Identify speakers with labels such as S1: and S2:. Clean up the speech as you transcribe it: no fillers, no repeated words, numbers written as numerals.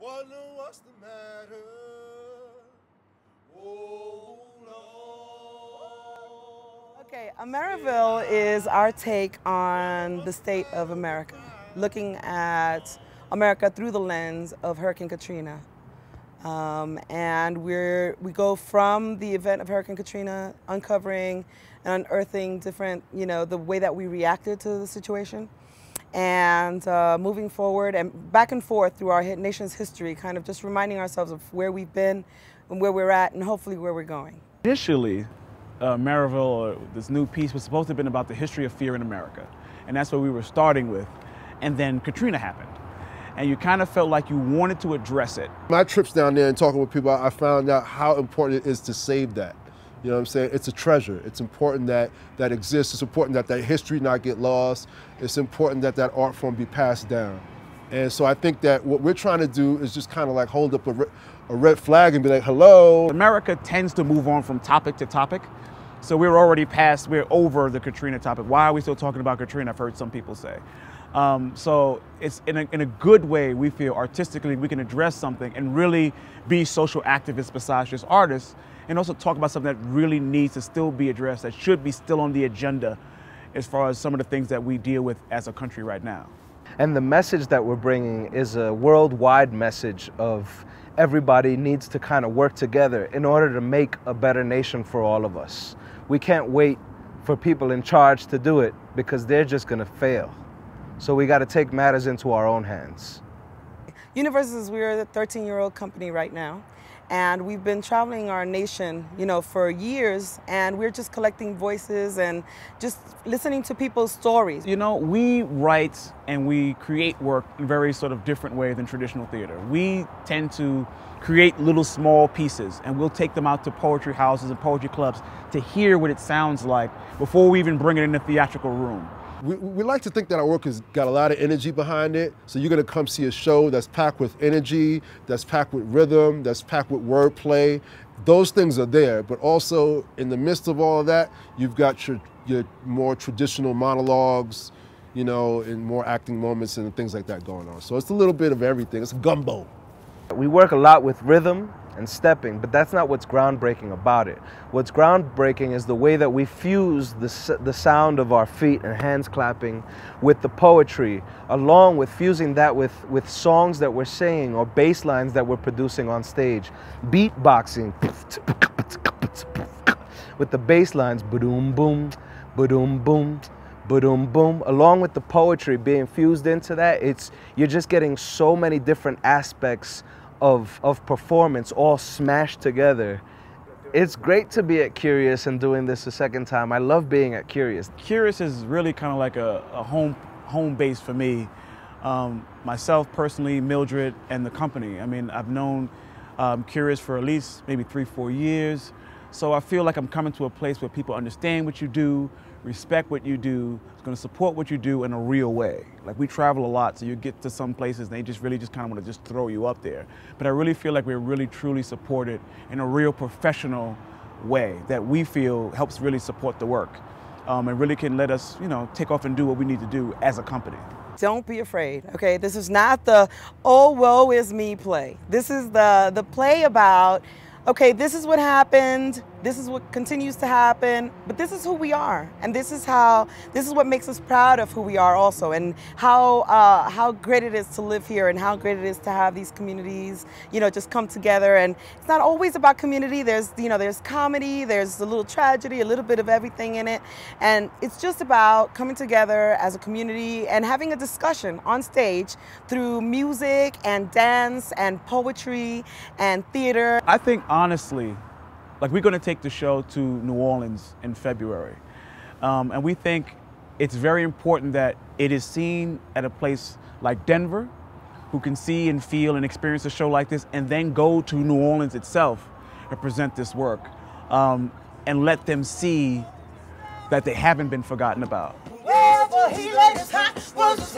S1: Wonder what's the matter? Oh, Lord.
S2: Okay, Ameriville is our take on the state of America, looking at America through the lens of Hurricane Katrina. And we go from the event of Hurricane Katrina, uncovering and unearthing different, the way that we reacted to the situation, and moving forward and back and forth through our nation's history, kind of just reminding ourselves of where we've been and where we're at and hopefully where we're going.
S3: Initially, Ameriville, or this new piece, was supposed to have been about the history of fear in America. And that's what we were starting with. And then Katrina happened. And you kind of felt like you wanted to address it.
S1: My trips down there and talking with people, I found out how important it is to save that. You know what I'm saying? It's a treasure. It's important that that exists. It's important that that history not get lost. It's important that that art form be passed down. And so I think that what we're trying to do is just kind of like hold up a red flag and be like, hello.
S3: America tends to move on from topic to topic. So we're over the Katrina topic. Why are we still talking about Katrina? I've heard some people say. So it's in a good way, we feel artistically we can address something and really be social activists besides just artists, and also talk about something that really needs to still be addressed, that should be still on the agenda as far as some of the things that we deal with as a country right now.
S4: And the message that we're bringing is a worldwide message of everybody needs to kind of work together in order to make a better nation for all of us. We can't wait for people in charge to do it because they're just going to fail. So we got to take matters into our own hands.
S2: Universes, we're a 13-year-old company right now, and we've been traveling our nation, for years, and we're just collecting voices and just listening to people's stories.
S3: We write and we create work in a very sort of different way than traditional theater. We tend to create little small pieces, and we'll take them out to poetry houses and poetry clubs to hear what it sounds like before we even bring it in the theatrical room.
S1: We like to think that our work has got a lot of energy behind it. So you're going to come see a show that's packed with energy, that's packed with rhythm, that's packed with wordplay. Those things are there, but also in the midst of all of that, you've got your more traditional monologues, and more acting moments and things like that going on. So it's a little bit of everything. It's a gumbo.
S4: We work a lot with rhythm and stepping, but that's not what's groundbreaking about it. What's groundbreaking is the way that we fuse the sound of our feet and hands clapping with the poetry, along with fusing that with songs that we're singing or bass lines that we're producing on stage. Beatboxing with the bass lines, ba-doom boom, ba-doom boom, ba-doom boom, along with the poetry being fused into that. You're just getting so many different aspects of performance all smashed together. It's great to be at Curious and doing this a second time. I love being at Curious.
S3: Curious is really kind of like a home base for me. Myself personally, Mildred, and the company. I mean, I've known Curious for at least maybe 3-4 years. So I feel like I'm coming to a place where people understand what you do, respect what you do, is going to support what you do in a real way. Like, we travel a lot, so you get to some places and they just really kind of want to just throw you up there. But I really feel like we're really truly supported in a real professional way that we feel helps really support the work, and really can let us, take off and do what we need to do as a company.
S2: Don't be afraid, okay? This is not the, oh, woe is me play. This is the play about, okay, this is what happened, this is what continues to happen, but this is who we are, and this is what makes us proud of who we are also, and how great it is to live here, and how great it is to have these communities, just come together. And it's not always about community. There's, there's comedy, there's a little tragedy, a little bit of everything in it, and it's just about coming together as a community and having a discussion on stage through music and dance and poetry and theater.
S3: I think honestly, like, we're going to take the show to New Orleans in February. And we think it's very important that it is seen at a place like Denver, who can see and feel and experience a show like this, and then go to New Orleans itself and present this work, and let them see that they haven't been forgotten about.
S5: Wherever he laid his hat was